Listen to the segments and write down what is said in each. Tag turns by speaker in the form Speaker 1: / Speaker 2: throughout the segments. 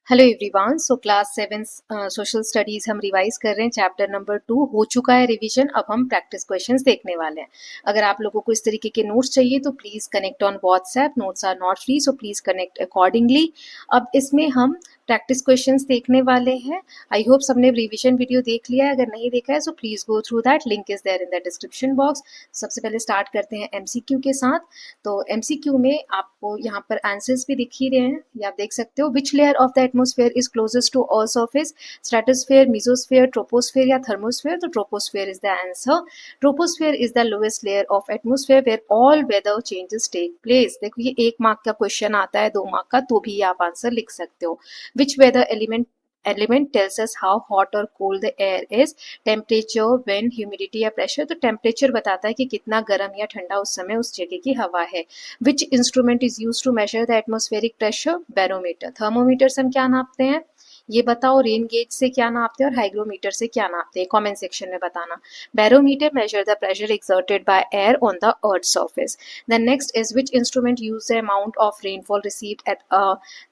Speaker 1: Hello everyone. So class 7 social studies हम revise कर रहे हैं। चैप्टर नंबर 2 हो चुका है रिवीजन। अब हम प्रैक्टिस क्वेश्चंस देखने वाले हैं। अगर आप लोगों को इस तरीके के नोट्स चाहिए तो please connect on WhatsApp. Notes are not free, so please connect accordingly. अब इसमें हम प्रैक्टिस क्वेश्चंस देखने वाले हैं। आई होप सबने रिवीजन वीडियो देख लिया है। अगर नहीं देखा है so please go through that, link is there in the description box. सबसे पहले स्टार्ट करते हैं एमसीक्यू के साथ। तो एमसीक्यू में आपको यहाँ पर आंसर्स भी दिख ही रहे हैं, ये आप देख सकते हो। Which layer of the atmosphere is closest to earth surface? Stratosphere, mesosphere, troposphere या थर्मोस्फेयर? तो troposphere is the answer. Troposphere is the lowest layer of atmosphere where all weather changes take place. देखो ये 1 mark का question आता है, 2 mark का, तो भी आप आंसर लिख सकते हो। Which weather element tells us how hot or cold the air is? Temperature, wind, humidity या प्रेशर? तो टेम्परेचर बताता है कि कितना गर्म या ठंडा उस समय उस जगह की हवा है। Which instrument is use to measure the atmospheric pressure? Barometer. Thermometer से हम क्या नापते हैं ये बताओ। रेन गेज से क्या नापते हैं और हाइग्रोमीटर से क्या नापते हैं? कमेंट सेक्शन में बताना। Barometer measure the pressure exerted by air on the earth's surface. Then next is which instrument use the amount of rainfall received at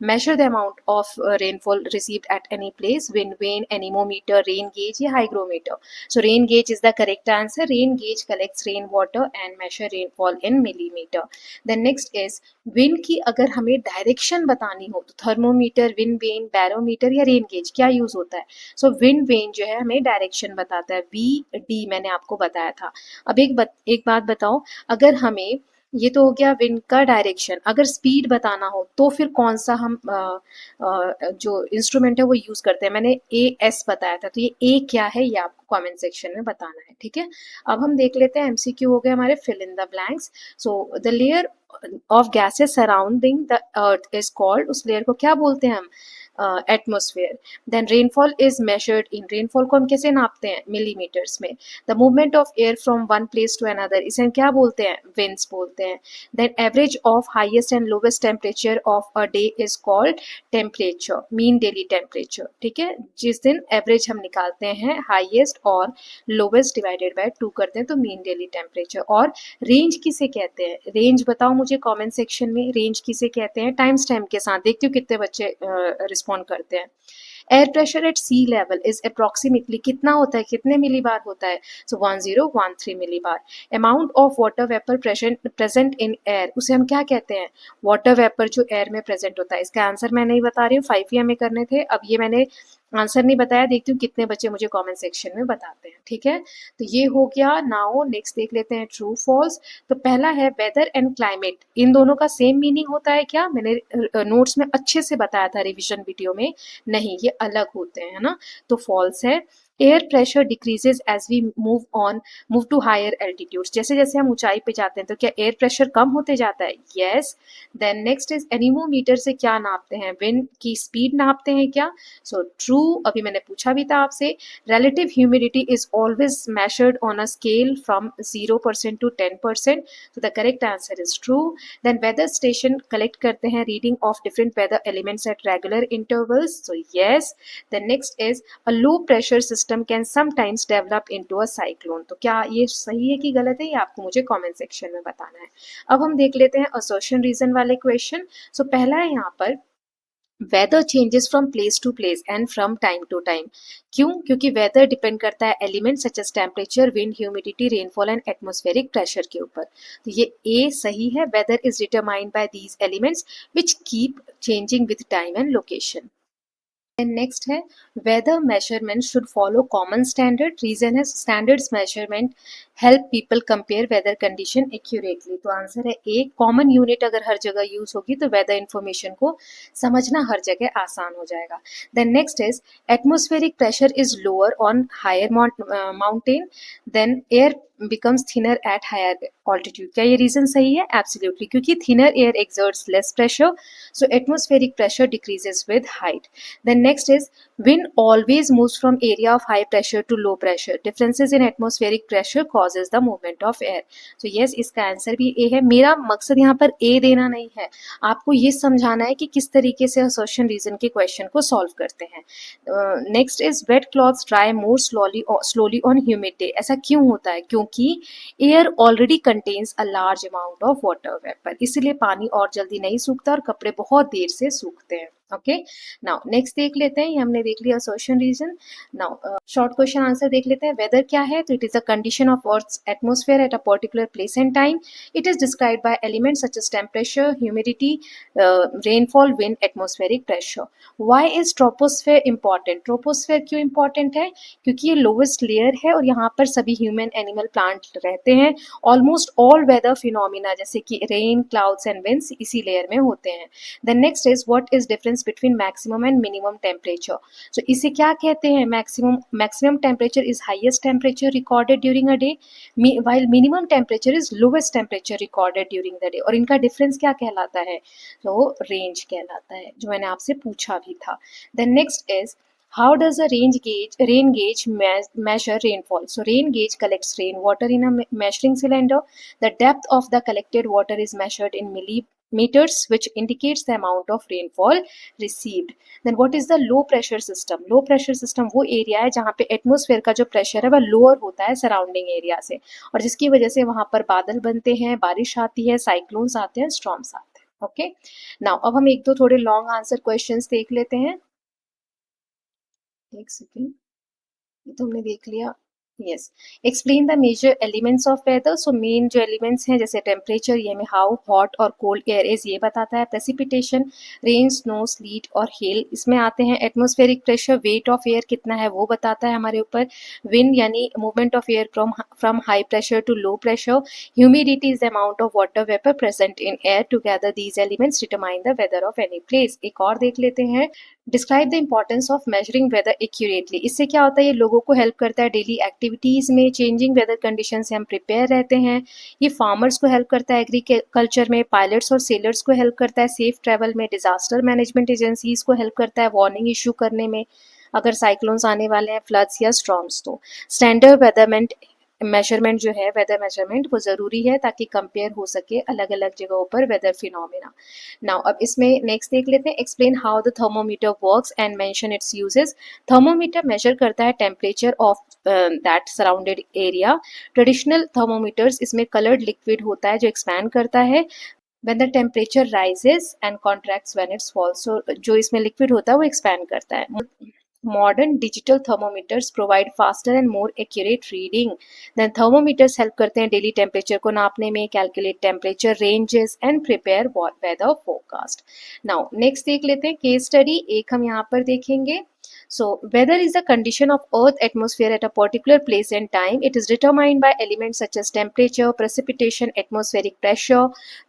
Speaker 1: measure the amount of rainfall received at any place? Wind vane, anemometer, rain gauge या hygrometer? So rain gauge is the correct answer. Rain gauge collects rain water and measure rainfall in millimeter. Then next is wind की अगर हमें direction बतानी हो तो thermometer, wind vane, barometer या rain gauge क्या use होता है? सो विंड वेन जो है हमें डायरेक्शन बताता है। वी मैंने आपको बताया था। अब एक बात बताओ, अगर हमें ये तो हो गया विंड का डायरेक्शन, अगर स्पीड बताना हो तो फिर कौन सा हम जो इंस्ट्रूमेंट है वो यूज करते हैं? मैंने ए एस बताया था, तो ये ए क्या है ये आपको कमेंट सेक्शन में बताना है, ठीक है। अब हम देख लेते हैं एमसीक्यू हो गए हमारे। Fill in the blanks. So the layer of gases surrounding the earth is called, उस लेयर को क्या बोलते हैं हम? Atmosphere. Then rainfall is measured in, rainfall को हम कैसे नापते हैं? मिलीमीटर्स में। The movement of air from one place to another, इसे हम क्या बोलते हैं? विंड्स बोलते हैं। Then average of highest and lowest temperature of a day is called temperature, mean daily temperature, ठीक है। जिस दिन एवरेज हम निकालते हैं, हाईएस्ट और लोवेस्ट डिवाइडेड बाय 2 करते हैं, तो मीन डेली टेम्परेचर। और रेंज किसे कहते हैं? रेंज बताओ मुझे कमेंट सेक्शन में, रेंज किसे कहते हैं? टाइम स्टैम्प के साथ। देखती हूँ कितने बच्चे रिस्पॉन्ड करते हैं। Air pressure at sea level is approximately कितना होता है, कितने मिली बार होता है? So 1013 millibar. Amount of water vapour present in air, उसे हम क्या कहते हैं? वाटर वेपर जो एयर में प्रेजेंट होता है। इसका आंसर मैं नहीं बता रही हूँ, 5 हमें करने थे। अब ये मैंने आंसर नहीं बताया, देखती हूँ कितने बच्चे मुझे कमेंट सेक्शन में बताते हैं, ठीक है। तो ये हो गया। नाउ नेक्स्ट देख लेते हैं ट्रू फॉल्स। तो पहला है वेदर एंड क्लाइमेट, इन दोनों का सेम मीनिंग होता है क्या? मैंने नोट्स में अच्छे से बताया था रिविजन वीडियो में, नहीं ये अलग होते हैं, है ना। तो फॉल्स है। Air pressure decreases as we move to higher altitudes, जैसे जैसे हम ऊंचाई पे जाते हैं तो क्या एयर प्रेशर कम होते जाता है? Yes. Then next is anemometer से क्या नापते हैं? विंड की स्पीड नापते हैं क्या? सो ट्रू, अभी मैंने पूछा भी था आपसे। Relative humidity is always measured on a scale from 0% to 10%, तो the correct answer is true. Then weather station collect करते हैं reading of different weather elements at regular intervals, so yes. Then next is a low pressure system can sometimes develop into a cyclone, तो क्या ये सही है कि गलत है, ये आपको मुझे कमेंट सेक्शन में बताना है। अब हम देख लेते हैं असर्शन रीजन वाले क्वेश्चन। सो पहला है यहाँ पर, weather changes from place to place and from time to time. क्यों? क्योंकि वेदर डिपेंड करता है element such as temperature, wind, humidity, rainfall and atmospheric pressure के ऊपर। तो ये ए सही है। Weather is determined by these elements which keep changing with time and location. And next है, weather measurement should follow common standard. Reason है standards measurement help people compare weather condition accurately, तो answer है A. Common unit अगर हर जगह use होगी तो weather information को समझना हर जगह आसान हो जाएगा। Then next is atmospheric pressure is lower on higher mountain, then air becomes thinner at higher altitude, क्या ये रीजन सही है? एब्सोल्युटली, क्योंकि thinner air exerts less pressure, so atmospheric pressure decreases with height. Then next is wind always moves from area of high pressure to low pressure, differences in atmospheric pressure causes the movement of air, so yes इसका answer भी ए है। मेरा मकसद यहाँ पर ए देना नहीं है, आपको ये समझाना है कि किस तरीके से असर्शन रीजन के क्वेश्चन को सॉल्व करते हैं। Next is wet clothes dry more slowly on humid day, ऐसा क्यों होता है? क्योंकि air already contains a large amount of water vapour, इसलिए पानी और जल्दी नहीं सूखता और कपड़े बहुत देर से सूखते हैं। ओके, नाउ नेक्स्ट देख लेते हैं, ये हमने देख लिया assertion reason. Now short question answer देख लेते हैं। वेदर क्या है? तो it is a condition of earth's atmosphere at a particular place and time. It is described by elements such as temperature, humidity, rainfall, wind, atmospheric pressure. Why is troposphere important? Troposphere क्यों important है? क्योंकि ये lowest layer है और यहाँ पर सभी human, animal, plant रहते हैं। ऑलमोस्ट ऑल वेदर फिनोमिना जैसे कि रेन, क्लाउड्स एंड विंड्स इसी लेयर में होते हैं। Then next is what is difference between maximum and minimum temperature. So इसे क्या कहते हैं? Maximum temperature is highest temperature recorded during a day, while minimum temperature is lowest temperature recorded during the day. और इनका difference क्या कहलाता है? तो range कहलाता है, जो मैंने आपसे पूछा भी था. Then next is how does a rain gauge measure rainfall? So rain gauge collects rainwater in a measuring cylinder. The depth of the collected water is measured in millimeters, which indicates the amount of rainfall received. Then what is the low pressure system? Low pressure system वो area है जहाँ पे atmosphere का जो pressure है वह lower होता है सराउंडिंग एरिया से, और जिसकी वजह से वहाँ पर बादल बनते हैं, बारिश आती है, साइक्लोन्स आते हैं, स्टॉर्म्स आते हैं. ओके, नाउ अब हम एक दो थोड़े लॉन्ग आंसर क्वेश्चंस देख लेते हैं. एक सेकेंड, ये तो हमने देख लिया. Yes, explain the major elements of weather. So main जो एलिमेंट्स हैं जैसे टेम्परेचर, ये हमें हाउ हॉट और कोल्ड एयर इज ये बताता है. प्रेसिपिटेशन, रेन, स्नो, स्लीट और हेल इसमें आते हैं. Atmospheric pressure, weight of air कितना है वो बताता है हमारे ऊपर. विंड यानी movement of air from high pressure to low pressure. Humidity is the amount of water vapour present in air. Together these elements determine the weather of any place. एक और देख लेते हैं. Describe the importance of measuring weather accurately. इससे क्या होता है? ये लोगों को हेल्प करता है डेली एक्टिविटीज़ में. चेंजिंग वेदर कंडीशन से हम प्रिपेयर रहते हैं. ये फार्मर्स को हेल्प करता है एग्रीकल्चर में. पायलट्स और सेलर्स को हेल्प करता है सेफ ट्रैवल में. डिजास्टर मैनेजमेंट एजेंसीज को हेल्प करता है वार्निंग इशू करने में अगर साइक्लोन्स आने वाले हैं, फ्लड्स या स्टॉर्म्स. तो स्टैंडर्ड वेदरमेंट मेजरमेंट जो है, वेदर मेजरमेंट, वो ज़रूरी है ताकि कंपेयर हो सके अलग अलग जगहों पर वेदर फिनोमिना. नाउ अब इसमें नेक्स्ट देख लेते हैं. Explain how the thermometer works and mention its uses. Thermometer measure करता है temperature of that surrounded area. Traditional thermometers इसमें कलर्ड लिक्विड होता है जो एक्सपैंड करता है when the temperature rises and contracts when it falls. So जो इसमें लिक्विड होता है वो एक्सपैंड करता है. Modern digital thermometers provide faster and more accurate reading. Then thermometers help करते हैं डेली टेम्परेचर को नापने में, calculate temperature ranges and prepare weather forecast. Now next देख लेते हैं केस स्टडी. एक हम यहाँ पर देखेंगे. So weather is a condition of earth atmosphere at a particular place and time. It is determined by elements such as temperature, precipitation, atmospheric pressure,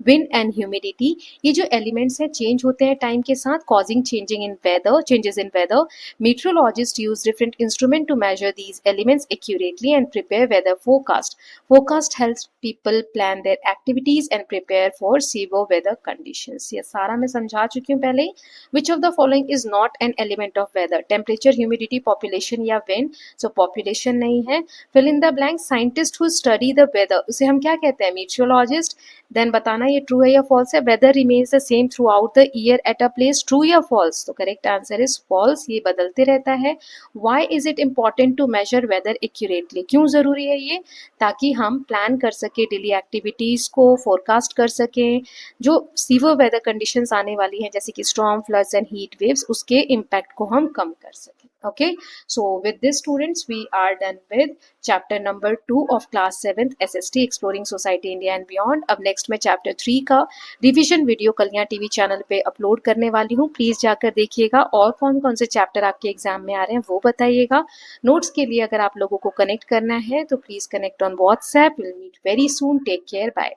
Speaker 1: wind and humidity. ये जो elements हैं change होते हैं time के साथ, causing changes in weather. Meteorologists use different instruments to measure these elements accurately and prepare weather forecast. Forecast helps people plan their activities and prepare for severe weather conditions. ये सारा मैं समझा चुकी हूँ पहले ही. Which of the following is not an element of weather? Temperature, humidity, population या wind. So population नहीं है. Fill in the blank. Scientists who study the weather, उसे हम क्या कहते हैं? Meteorologist. Then बताना ये true है या false है. Weather remains the same throughout the year at a place. True या false? तो correct answer is false. ये बदलते रहता है. Why is it important to measure weather accurately? क्यों ज़रूरी है ये? ताकि हम प्लान कर सके डेली एक्टिविटीज़ को, फोरकास्ट कर सकें, जो सीवियर वेदर कंडीशंस आने वाली हैं जैसे कि storm, floods and heat waves, उसके इम्पैक्ट को हम कम कर सकें. Okay, so with this students we are done with chapter number 2 of class 7th SST Exploring Society India and Beyond. अब next मैं chapter 3 का रिविजन वीडियो कल्याण टीवी चैनल पे upload करने वाली हूँ. प्लीज जाकर देखिएगा. और कौन कौन से चैप्टर आपके एग्जाम में आ रहे हैं वो बताइएगा. नोट्स के लिए अगर आप लोगों को कनेक्ट करना है तो please connect on WhatsApp. Will meet very soon. Take care. Bye.